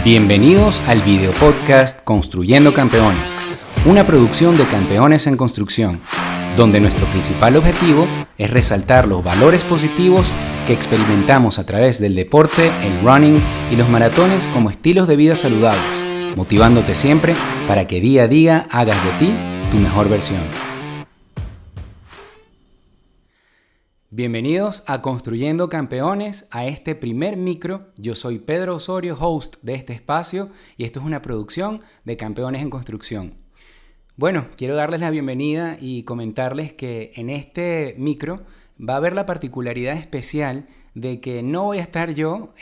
Bienvenidos al video podcast Construyendo Campeones, una producción de Campeones en Construcción, donde nuestro principal objetivo es resaltar los valores positivos que experimentamos a través del deporte, el running y los maratones como estilos de vida saludables, motivándote siempre para que día a día hagas de ti tu mejor versión. Bienvenidos a Construyendo Campeones, a este primer micro. Yo soy Pedro Osorio, host de este espacio, y esto es una producción de Campeones en Construcción. Bueno, quiero darles la bienvenida y comentarles que en este micro va a haber la particularidad especial de que no voy a estar yo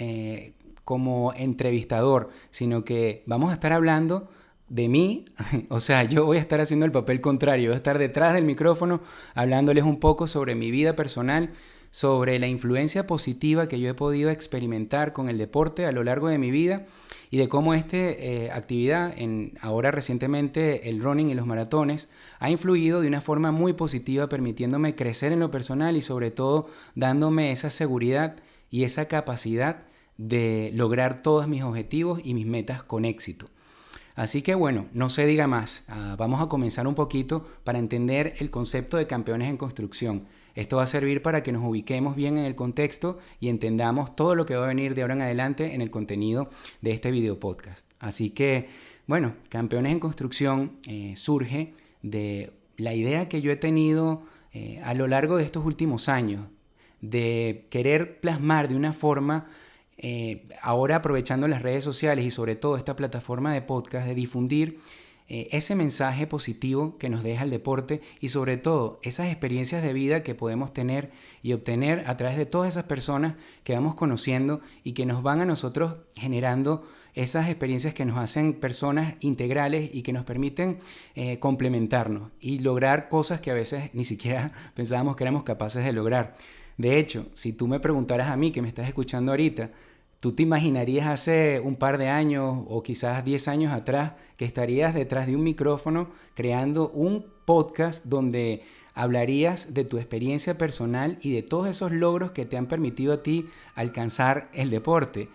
como entrevistador, sino que vamos a estar hablando de mí. O sea, yo voy a estar haciendo el papel contrario, voy a estar detrás del micrófono hablándoles un poco sobre mi vida personal, sobre la influencia positiva que yo he podido experimentar con el deporte a lo largo de mi vida y de cómo esta actividad, ahora recientemente el running y los maratones, ha influido de una forma muy positiva, permitiéndome crecer en lo personal y sobre todo dándome esa seguridad y esa capacidad de lograr todos mis objetivos y mis metas con éxito. Así que bueno, no se diga más, vamos a comenzar un poquito para entender el concepto de campeones en construcción. Esto va a servir para que nos ubiquemos bien en el contexto y entendamos todo lo que va a venir de ahora en adelante en el contenido de este video podcast. Así que bueno, campeones en construcción surge de la idea que yo he tenido a lo largo de estos últimos años de querer plasmar de una forma ahora aprovechando las redes sociales y sobre todo esta plataforma de podcast, de difundir ese mensaje positivo que nos deja el deporte y sobre todo esas experiencias de vida que podemos tener y obtener a través de todas esas personas que vamos conociendo y que nos van a nosotros generando esas experiencias que nos hacen personas integrales y que nos permiten complementarnos y lograr cosas que a veces ni siquiera pensábamos que éramos capaces de lograr. De hecho, si tú me preguntaras a mí que me estás escuchando ahorita, ¿tú te imaginarías hace un par de años o quizás 10 años atrás que estarías detrás de un micrófono creando un podcast donde hablarías de tu experiencia personal y de todos esos logros que te han permitido a ti alcanzar el deporte?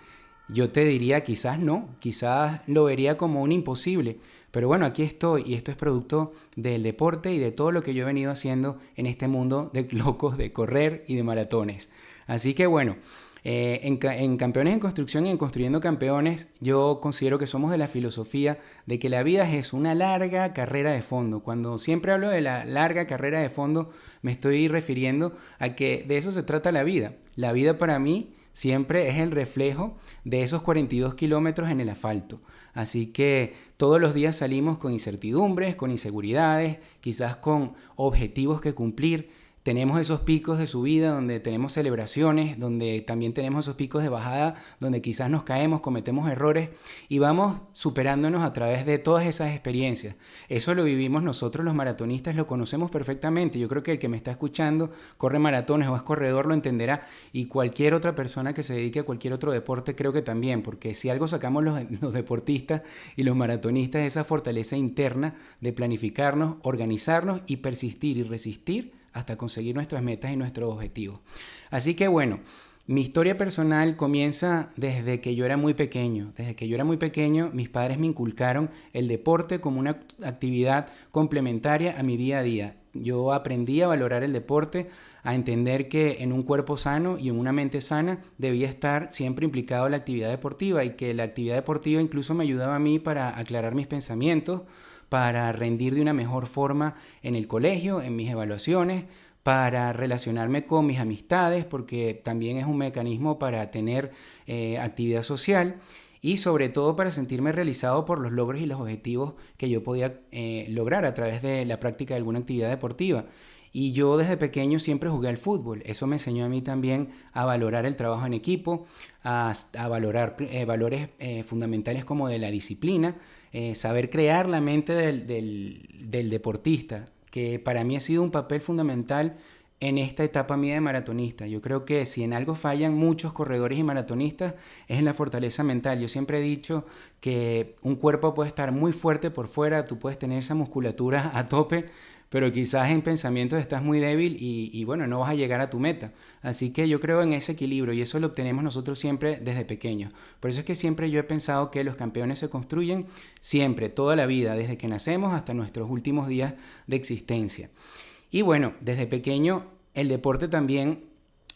Yo te diría quizás no, quizás lo vería como un imposible. Pero bueno, aquí estoy y esto es producto del deporte y de todo lo que yo he venido haciendo en este mundo de locos de correr y de maratones. Así que bueno, en Campeones en Construcción y en Construyendo Campeones, yo considero que somos de la filosofía de que la vida es una larga carrera de fondo. Cuando siempre hablo de la larga carrera de fondo, me estoy refiriendo a que de eso se trata la vida. La vida para mí siempre es el reflejo de esos 42 kilómetros en el asfalto. Así que todos los días salimos con incertidumbres, con inseguridades, quizás con objetivos que cumplir. Tenemos esos picos de subida donde tenemos celebraciones, donde también tenemos esos picos de bajada, donde quizás nos caemos, cometemos errores y vamos superándonos a través de todas esas experiencias. Eso lo vivimos nosotros los maratonistas, lo conocemos perfectamente. Yo creo que el que me está escuchando corre maratones o es corredor lo entenderá, y cualquier otra persona que se dedique a cualquier otro deporte creo que también, porque si algo sacamos los deportistas y los maratonistas es esa fortaleza interna de planificarnos, organizarnos y persistir y resistir hasta conseguir nuestras metas y nuestros objetivos. Así que bueno, mi historia personal comienza desde que yo era muy pequeño. Desde que yo era muy pequeño, mis padres me inculcaron el deporte como una actividad complementaria a mi día a día. Yo aprendí a valorar el deporte, a entender que en un cuerpo sano y en una mente sana debía estar siempre implicado la actividad deportiva y que la actividad deportiva incluso me ayudaba a mí para aclarar mis pensamientos, para rendir de una mejor forma en el colegio, en mis evaluaciones, para relacionarme con mis amistades, porque también es un mecanismo para tener actividad social y sobre todo para sentirme realizado por los logros y los objetivos que yo podía lograr a través de la práctica de alguna actividad deportiva. Y yo desde pequeño siempre jugué al fútbol. Eso me enseñó a mí también a valorar el trabajo en equipo, a valorar valores fundamentales como de la disciplina, saber crear la mente del deportista, que para mí ha sido un papel fundamental en esta etapa mía de maratonista. Yo creo que si en algo fallan muchos corredores y maratonistas es en la fortaleza mental. Yo siempre he dicho que un cuerpo puede estar muy fuerte por fuera, tú puedes tener esa musculatura a tope, pero quizás en pensamientos estás muy débil y bueno, no vas a llegar a tu meta. Así que yo creo en ese equilibrio y eso lo obtenemos nosotros siempre desde pequeños. Por eso es que siempre yo he pensado que los campeones se construyen siempre, toda la vida, desde que nacemos hasta nuestros últimos días de existencia. Y bueno, desde pequeño el deporte también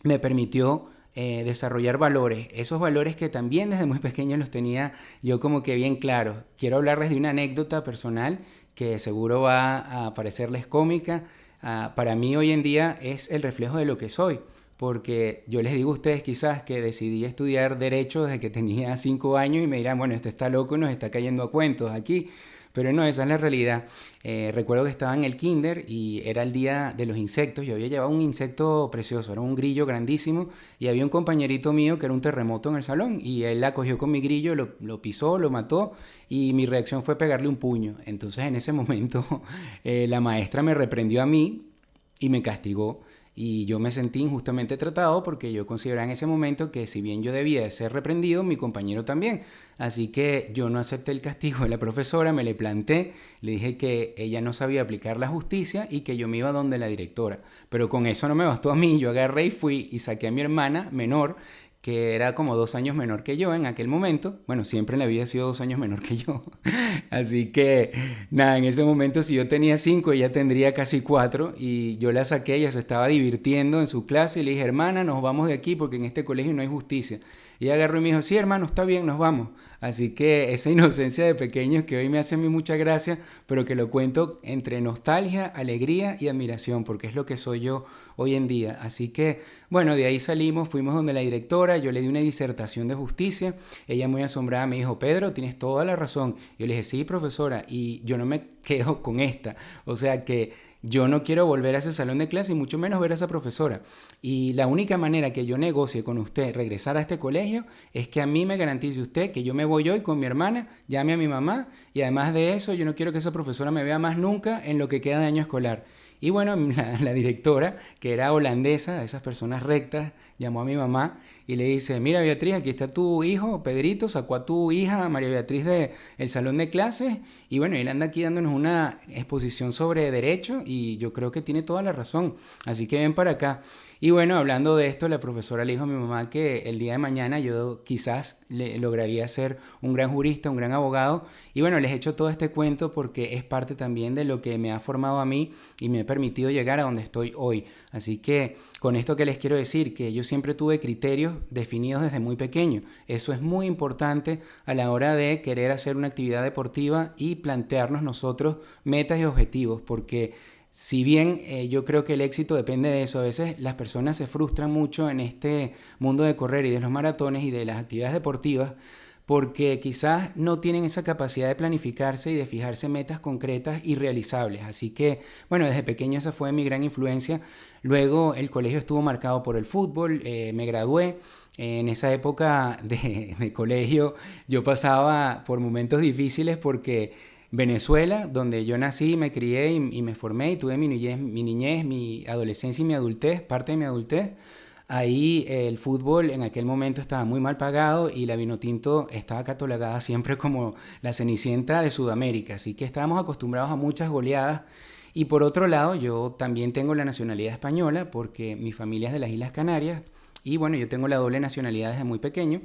me permitió desarrollar valores, esos valores que también desde muy pequeño los tenía yo como que bien claros. Quiero hablarles de una anécdota personal que seguro va a parecerles cómica. Para mí hoy en día es el reflejo de lo que soy, porque yo les digo a ustedes quizás que decidí estudiar Derecho desde que tenía 5 años y me dirán, bueno, este está loco y nos está cayendo a cuentos aquí. Pero no, esa es la realidad. Recuerdo que estaba en el kinder y era el día de los insectos. Yo había llevado un insecto precioso, era un grillo grandísimo. Y había un compañerito mío que era un terremoto en el salón. Y él la cogió con mi grillo, lo pisó, lo mató. Y mi reacción fue pegarle un puño. Entonces en ese momento la maestra me reprendió a mí y me castigó. Y yo me sentí injustamente tratado porque yo consideraba en ese momento que si bien yo debía de ser reprendido, mi compañero también. Así que yo no acepté el castigo de la profesora, me le planté, le dije que ella no sabía aplicar la justicia y que yo me iba donde la directora. Pero con eso no me bastó a mí, yo agarré y fui y saqué a mi hermana menor, que era como 2 años menor que yo en aquel momento. Bueno, siempre en la vida ha sido 2 años menor que yo. Así que, nada, en ese momento si yo tenía 5, ella tendría casi 4. Y yo la saqué, ella se estaba divirtiendo en su clase y le dije, hermana, nos vamos de aquí porque en este colegio no hay justicia. Y ella agarró y me dijo, sí, hermano, está bien, nos vamos. Así que esa inocencia de pequeños que hoy me hace a mí mucha gracia, pero que lo cuento entre nostalgia, alegría y admiración, porque es lo que soy yo hoy en día. Así que, bueno, de ahí salimos, fuimos donde la directora, yo le di una disertación de justicia, ella muy asombrada me dijo, Pedro, tienes toda la razón. Yo le dije, sí, profesora, y yo no me quedo con esta. O sea que yo no quiero volver a ese salón de clase y mucho menos ver a esa profesora. Y la única manera que yo negocie con usted regresar a este colegio es que a mí me garantice usted que yo me voy hoy con mi hermana, llame a mi mamá y además de eso yo no quiero que esa profesora me vea más nunca en lo que queda de año escolar. Y bueno, la directora, que era holandesa, de esas personas rectas, llamó a mi mamá y le dice, mira Beatriz, aquí está tu hijo, Pedrito, sacó a tu hija, María Beatriz, del salón de clases y bueno, él anda aquí dándonos una exposición sobre derecho y yo creo que tiene toda la razón, así que ven para acá. Y bueno, hablando de esto, la profesora le dijo a mi mamá que el día de mañana yo quizás lograría ser un gran jurista, un gran abogado. Y bueno, les he hecho todo este cuento porque es parte también de lo que me ha formado a mí y me ha permitido llegar a donde estoy hoy. Así que con esto que les quiero decir, que yo siempre tuve criterios definidos desde muy pequeño. Eso es muy importante a la hora de querer hacer una actividad deportiva y plantearnos nosotros metas y objetivos, porque si bien yo creo que el éxito depende de eso, a veces las personas se frustran mucho en este mundo de correr y de los maratones y de las actividades deportivas porque quizás no tienen esa capacidad de planificarse y de fijarse metas concretas y realizables. Así que, bueno, desde pequeño esa fue mi gran influencia. Luego el colegio estuvo marcado por el fútbol, me gradué. En esa época de colegio yo pasaba por momentos difíciles porque Venezuela, donde yo nací, me crié y me formé y tuve mi niñez, mi adolescencia y mi adultez, parte de mi adultez. Ahí el fútbol en aquel momento estaba muy mal pagado y la Vinotinto estaba catalogada siempre como la cenicienta de Sudamérica, así que estábamos acostumbrados a muchas goleadas. Y por otro lado, yo también tengo la nacionalidad española porque mi familia es de las Islas Canarias y bueno, yo tengo la doble nacionalidad desde muy pequeño.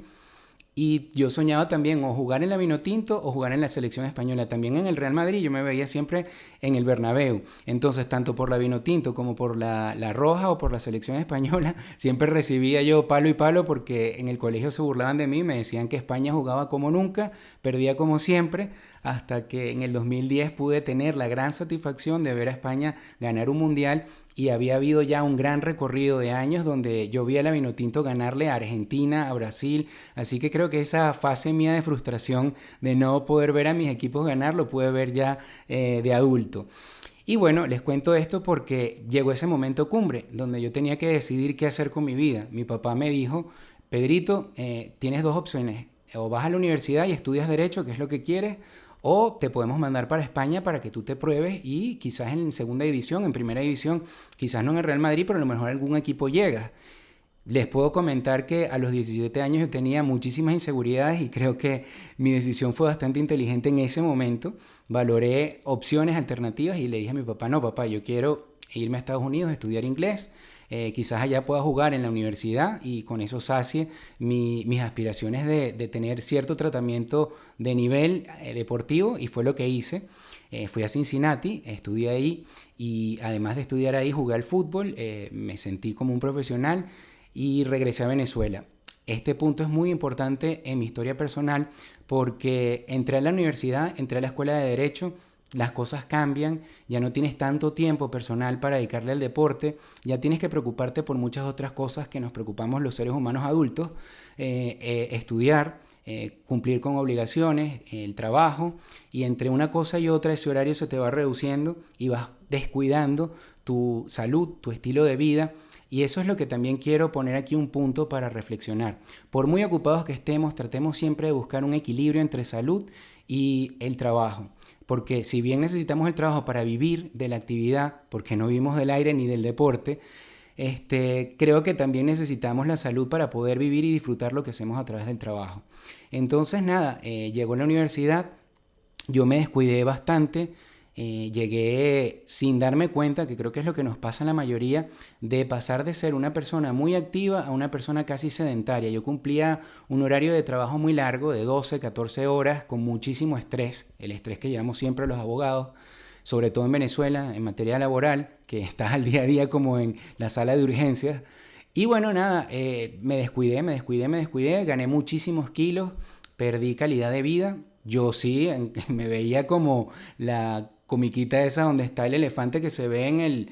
Y yo soñaba también o jugar en la Vinotinto o jugar en la selección española. También en el Real Madrid yo me veía siempre en el Bernabéu. Entonces, tanto por la Vinotinto como por la Roja o por la selección española, siempre recibía yo palo y palo porque en el colegio se burlaban de mí. Me decían que España jugaba como nunca, perdía como siempre, hasta que en el 2010 pude tener la gran satisfacción de ver a España ganar un mundial. Y había habido ya un gran recorrido de años donde yo vi a la Vinotinto ganarle a Argentina, a Brasil, así que creo que esa fase mía de frustración de no poder ver a mis equipos ganar lo pude ver ya de adulto. Y bueno, les cuento esto porque llegó ese momento cumbre donde yo tenía que decidir qué hacer con mi vida. Mi papá me dijo, Pedrito, tienes dos opciones, o vas a la universidad y estudias Derecho, que es lo que quieres, o te podemos mandar para España para que tú te pruebes y quizás en segunda división, en primera división, quizás no en el Real Madrid, pero a lo mejor algún equipo llegas. Les puedo comentar que a los 17 años yo tenía muchísimas inseguridades y creo que mi decisión fue bastante inteligente en ese momento. Valoré opciones alternativas y le dije a mi papá, no papá, yo quiero irme a Estados Unidos a estudiar inglés. Quizás allá pueda jugar en la universidad y con eso sacie mis aspiraciones de tener cierto tratamiento de nivel deportivo, y fue lo que hice. Fui a Cincinnati, estudié ahí y además de estudiar ahí jugué al fútbol, me sentí como un profesional y regresé a Venezuela. Este punto es muy importante en mi historia personal porque entré a la universidad, entré a la escuela de Derecho, las cosas cambian, ya no tienes tanto tiempo personal para dedicarle al deporte, ya tienes que preocuparte por muchas otras cosas que nos preocupamos los seres humanos adultos, estudiar, cumplir con obligaciones, el trabajo, y entre una cosa y otra ese horario se te va reduciendo y vas descuidando tu salud, tu estilo de vida. Y eso es lo que también quiero poner aquí un punto para reflexionar. Por muy ocupados que estemos, tratemos siempre de buscar un equilibrio entre salud y el trabajo. Porque si bien necesitamos el trabajo para vivir de la actividad, porque no vivimos del aire ni del deporte, creo que también necesitamos la salud para poder vivir y disfrutar lo que hacemos a través del trabajo. Entonces, nada, llegó a la universidad, yo me descuidé bastante, llegué sin darme cuenta, que creo que es lo que nos pasa a la mayoría, de pasar de ser una persona muy activa a una persona casi sedentaria. Yo cumplía un horario de trabajo muy largo, de 12, 14 horas, con muchísimo estrés, el estrés que llevamos siempre los abogados, sobre todo en Venezuela, en materia laboral, que estás al día a día como en la sala de urgencias. Y bueno, nada, me descuidé, gané muchísimos kilos, perdí calidad de vida. Yo sí, me veía como la comiquita esa donde está el elefante que se ve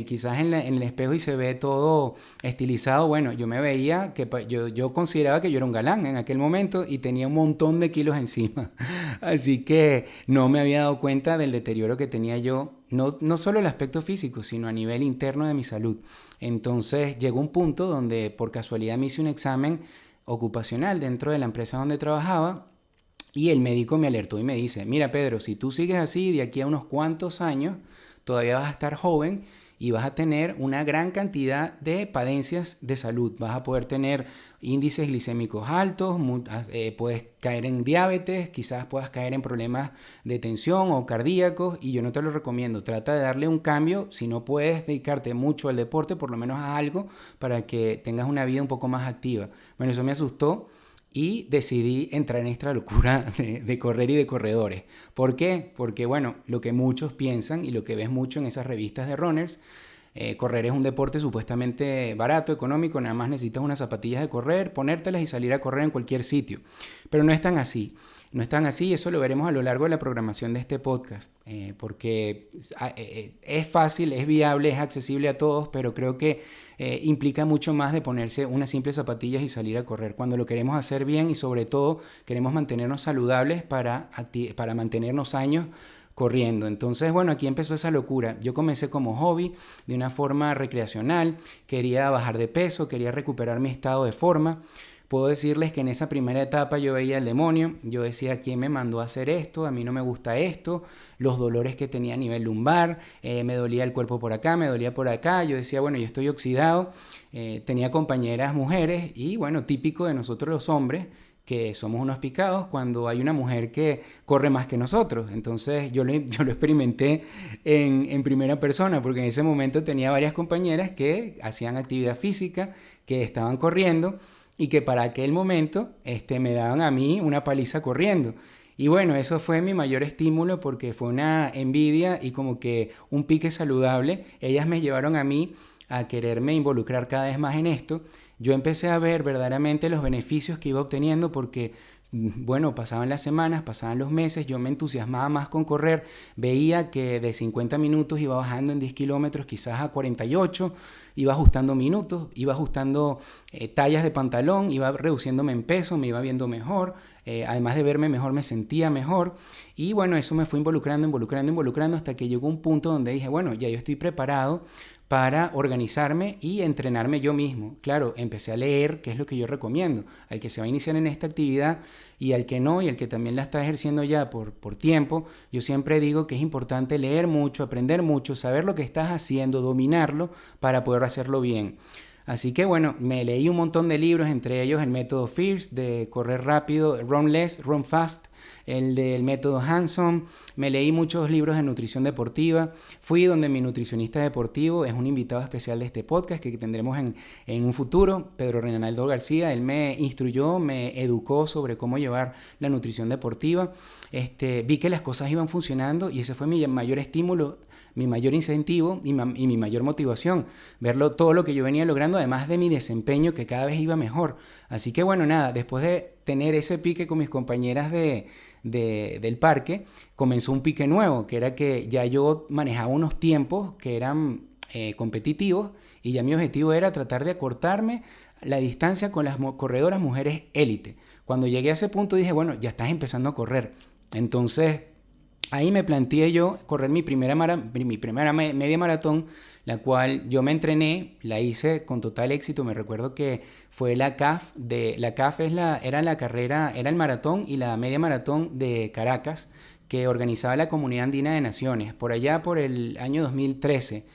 quizás en el espejo y se ve todo estilizado. Bueno, yo me veía que yo consideraba que yo era un galán en aquel momento y tenía un montón de kilos encima. Así que no me había dado cuenta del deterioro que tenía yo, no solo el aspecto físico, sino a nivel interno de mi salud. Entonces llegó un punto donde por casualidad me hice un examen ocupacional dentro de la empresa donde trabajaba. Y el médico me alertó y me dice, mira Pedro, si tú sigues así de aquí a unos cuantos años, todavía vas a estar joven y vas a tener una gran cantidad de padencias de salud. Vas a poder tener índices glicémicos altos, puedes caer en diabetes, quizás puedas caer en problemas de tensión o cardíacos, y yo no te lo recomiendo. Trata de darle un cambio, si no puedes dedicarte mucho al deporte, por lo menos a algo para que tengas una vida un poco más activa. Bueno, eso me asustó. Y decidí entrar en esta locura de correr y de corredores. ¿Por qué? Porque, bueno, lo que muchos piensan y lo que ves mucho en esas revistas de runners, correr es un deporte supuestamente barato, económico, nada más necesitas unas zapatillas de correr, ponértelas y salir a correr en cualquier sitio. Pero no es tan así. No es tan así, eso lo veremos a lo largo de la programación de este podcast, porque es fácil, es viable, es accesible a todos, pero creo que implica mucho más de ponerse unas simples zapatillas y salir a correr. Cuando lo queremos hacer bien y sobre todo queremos mantenernos saludables para mantenernos años corriendo. Entonces, bueno, aquí empezó esa locura. Yo comencé como hobby, de una forma recreacional, quería bajar de peso, quería recuperar mi estado de forma. Puedo decirles que en esa primera etapa yo veía el demonio, yo decía, ¿quién me mandó a hacer esto? A mí no me gusta esto, los dolores que tenía a nivel lumbar, me dolía el cuerpo por acá, me dolía por acá, yo decía, bueno, yo estoy oxidado, tenía compañeras mujeres y bueno, típico de nosotros los hombres, que somos unos picados cuando hay una mujer que corre más que nosotros. Entonces yo lo experimenté en primera persona, porque en ese momento tenía varias compañeras que hacían actividad física, que estaban corriendo, y que para aquel momento me daban a mí una paliza corriendo. Y bueno, eso fue mi mayor estímulo porque fue una envidia y como que un pique saludable. Ellas me llevaron a mí a quererme involucrar cada vez más en esto. Yo empecé a ver verdaderamente los beneficios que iba obteniendo porque, bueno, pasaban las semanas, pasaban los meses, yo me entusiasmaba más con correr, veía que de 50 minutos iba bajando en 10 kilómetros, quizás a 48, iba ajustando minutos, iba ajustando tallas de pantalón, iba reduciéndome en peso, me iba viendo mejor, además de verme mejor me sentía mejor y bueno, eso me fue involucrando hasta que llegó un punto donde dije, bueno, ya yo estoy preparado para organizarme y entrenarme yo mismo. Claro, empecé a leer, que es lo que yo recomiendo al que se va a iniciar en esta actividad y al que no, y al que también la está ejerciendo ya por tiempo. Yo siempre digo que es importante leer mucho, aprender mucho, saber lo que estás haciendo, dominarlo para poder hacerlo bien. Así que bueno, me leí un montón de libros, entre ellos el método FIRST de correr rápido, Run Less, Run Fast, el del método Hanson. Me leí muchos libros de nutrición deportiva. Fui donde mi nutricionista deportivo es un invitado especial de este podcast que tendremos en un futuro, Pedro Reinaldo García. Él me instruyó, me educó sobre cómo llevar la nutrición deportiva. Vi que las cosas iban funcionando y ese fue mi mayor estímulo, mi mayor incentivo y mi mayor motivación, verlo todo lo que yo venía logrando, además de mi desempeño que cada vez iba mejor. Así que bueno, nada, después de tener ese pique con mis compañeras del parque, comenzó un pique nuevo, que era que ya yo manejaba unos tiempos que eran competitivos y ya mi objetivo era tratar de acortarme la distancia con las corredoras mujeres élite. Cuando llegué a ese punto dije, bueno, ya estás empezando a correr. Entonces ahí me planteé yo correr mi primera media maratón, la cual yo me entrené, la hice con total éxito. Me recuerdo que fue la CAF, era la carrera, era el maratón y la media maratón de Caracas, que organizaba la Comunidad Andina de Naciones, por allá por el año 2013.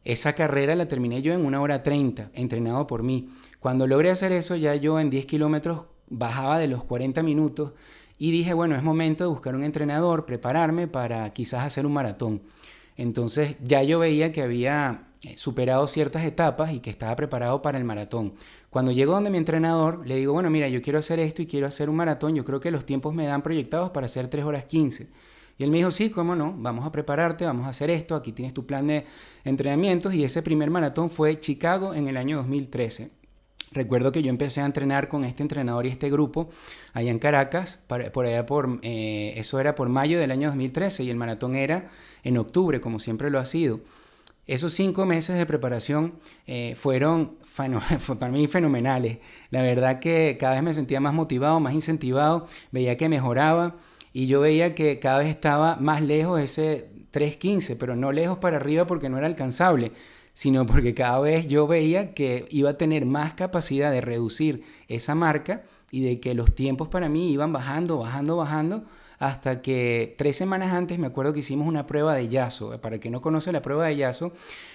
Esa carrera la terminé yo en 1 hora 30, entrenado por mí. Cuando logré hacer eso, ya yo en 10 kilómetros bajaba de los 40 minutos y dije, bueno, es momento de buscar un entrenador, prepararme para quizás hacer un maratón. Entonces ya yo veía que había superado ciertas etapas y que estaba preparado para el maratón. Cuando llego donde mi entrenador, le digo, bueno, mira, yo quiero hacer esto y quiero hacer un maratón. Yo creo que los tiempos me dan proyectados para hacer 3 horas 15. Y él me dijo, sí, cómo no, vamos a prepararte, vamos a hacer esto, aquí tienes tu plan de entrenamientos. Y ese primer maratón fue Chicago en el año 2013. Recuerdo que yo empecé a entrenar con este entrenador y este grupo allá en Caracas, eso era por mayo del año 2013 y el maratón era en octubre, como siempre lo ha sido. Esos 5 meses de preparación fueron para mí fenomenales. La verdad que cada vez me sentía más motivado, más incentivado, veía que mejoraba y yo veía que cada vez estaba más lejos ese 3:15, pero no lejos para arriba porque no era alcanzable, sino porque cada vez yo veía que iba a tener más capacidad de reducir esa marca y de que los tiempos para mí iban bajando, hasta que 3 semanas antes me acuerdo que hicimos una prueba de Yasso. Para el que no conoce la prueba de Yasso,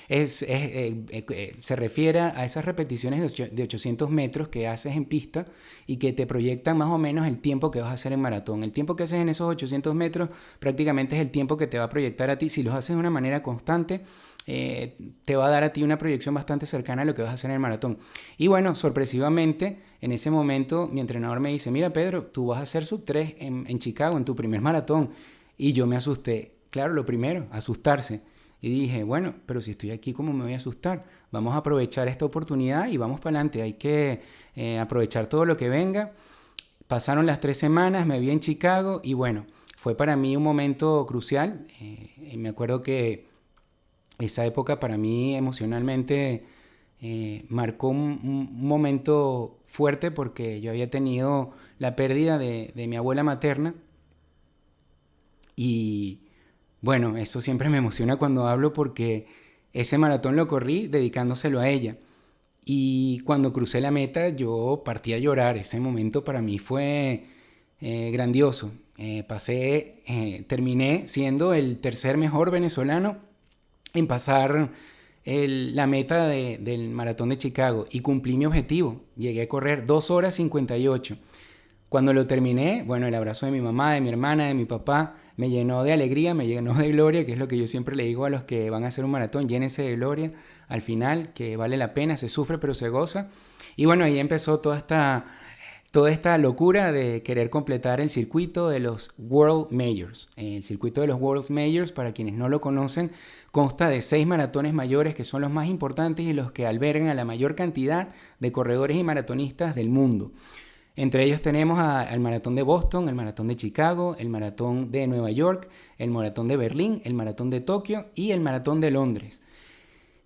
se refiere a esas repeticiones de 800 metros que haces en pista y que te proyectan más o menos el tiempo que vas a hacer en maratón. El tiempo que haces en esos 800 metros prácticamente es el tiempo que te va a proyectar a ti. Si los haces de una manera constante, te va a dar a ti una proyección bastante cercana a lo que vas a hacer en el maratón. Y bueno, sorpresivamente, en ese momento mi entrenador me dice, mira Pedro, tú vas a hacer sub 3 en Chicago, en tu primer maratón. Y yo me asusté. Claro, lo primero, asustarse. Y dije, bueno, pero si estoy aquí, ¿cómo me voy a asustar? Vamos a aprovechar esta oportunidad y vamos para adelante. Hay que aprovechar todo lo que venga. Pasaron las 3 semanas, me vi en Chicago y bueno, fue para mí un momento crucial. Me acuerdo que esa época para mí emocionalmente marcó un momento fuerte porque yo había tenido la pérdida de mi abuela materna y bueno, eso siempre me emociona cuando hablo porque ese maratón lo corrí dedicándoselo a ella y cuando crucé la meta yo partí a llorar. Ese momento para mí fue grandioso. Terminé siendo el tercer mejor venezolano en pasar la meta del maratón de Chicago y cumplí mi objetivo. Llegué a correr 2 horas 58. Cuando lo terminé, bueno, el abrazo de mi mamá, de mi hermana, de mi papá, me llenó de alegría, me llenó de gloria, que es lo que yo siempre le digo a los que van a hacer un maratón, llénense de gloria al final, que vale la pena, se sufre pero se goza. Y bueno, ahí empezó toda esta locura de querer completar el circuito de los World Majors. El circuito de los World Majors, para quienes no lo conocen, consta de 6 maratones mayores que son los más importantes y los que albergan a la mayor cantidad de corredores y maratonistas del mundo. Entre ellos tenemos el maratón de Boston, el maratón de Chicago, el maratón de Nueva York, el maratón de Berlín, el maratón de Tokio y el maratón de Londres.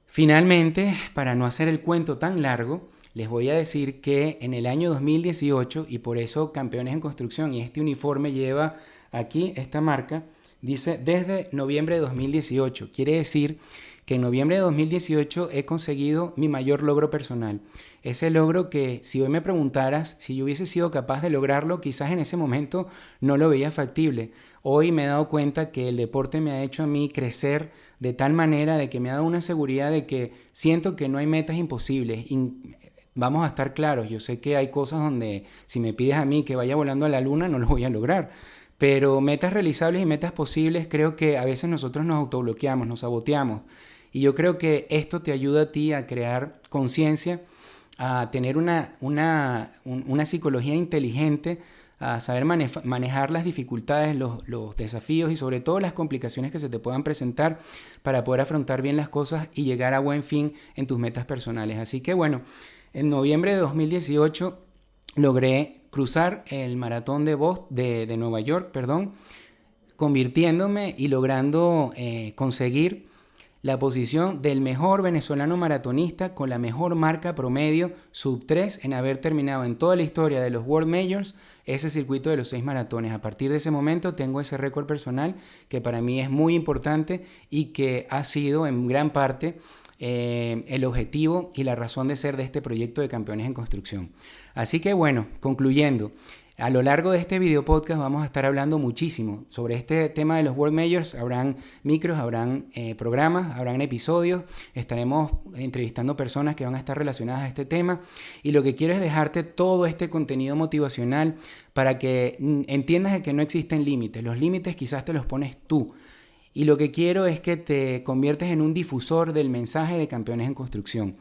Finalmente, para no hacer el cuento tan largo, les voy a decir que en el año 2018, y por eso Campeones en Construcción, y este uniforme lleva aquí esta marca, dice desde noviembre de 2018. Quiere decir que en noviembre de 2018 he conseguido mi mayor logro personal. Ese logro que si hoy me preguntaras si yo hubiese sido capaz de lograrlo, quizás en ese momento no lo veía factible. Hoy me he dado cuenta que el deporte me ha hecho a mí crecer de tal manera de que me ha dado una seguridad de que siento que no hay metas imposibles. Vamos a estar claros, yo sé que hay cosas donde si me pides a mí que vaya volando a la luna no lo voy a lograr. Pero metas realizables y metas posibles, creo que a veces nosotros nos autobloqueamos, nos saboteamos. Y yo creo que esto te ayuda a ti a crear conciencia, a tener una psicología inteligente, a saber manejar las dificultades, los desafíos y sobre todo las complicaciones que se te puedan presentar para poder afrontar bien las cosas y llegar a buen fin en tus metas personales. Así que bueno, en noviembre de 2018 logré cruzar el maratón de Nueva York, convirtiéndome y logrando conseguir la posición del mejor venezolano maratonista con la mejor marca promedio sub 3 en haber terminado en toda la historia de los World Majors ese circuito de los 6 maratones. A partir de ese momento tengo ese récord personal que para mí es muy importante y que ha sido en gran parte el objetivo y la razón de ser de este proyecto de Campeones en Construcción. Así que bueno, concluyendo, a lo largo de este video podcast vamos a estar hablando muchísimo sobre este tema de los World Majors. Habrán micros, habrán programas, habrán episodios. Estaremos entrevistando personas que van a estar relacionadas a este tema. Y lo que quiero es dejarte todo este contenido motivacional para que entiendas de que no existen límites. Los límites quizás te los pones tú. Y lo que quiero es que te conviertes en un difusor del mensaje de Campeones en Construcción.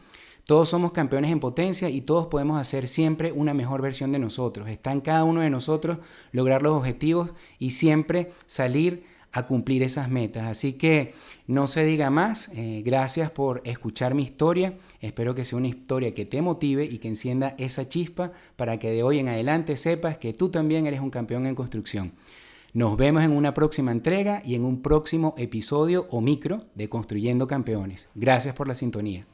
Todos somos campeones en potencia y todos podemos hacer siempre una mejor versión de nosotros. Está en cada uno de nosotros lograr los objetivos y siempre salir a cumplir esas metas. Así que no se diga más. Gracias por escuchar mi historia. Espero que sea una historia que te motive y que encienda esa chispa para que de hoy en adelante sepas que tú también eres un campeón en construcción. Nos vemos en una próxima entrega y en un próximo episodio o micro de Construyendo Campeones. Gracias por la sintonía.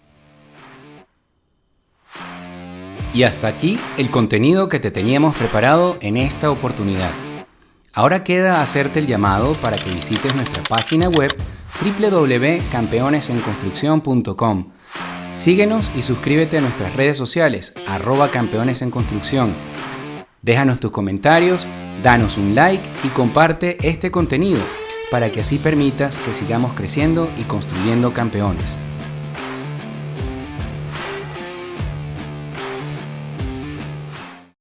Y hasta aquí el contenido que te teníamos preparado en esta oportunidad. Ahora queda hacerte el llamado para que visites nuestra página web www.campeonesenconstruccion.com. Síguenos y suscríbete a nuestras redes sociales @campeonesenconstrucción. Déjanos tus comentarios, danos un like y comparte este contenido para que así permitas que sigamos creciendo y construyendo campeones.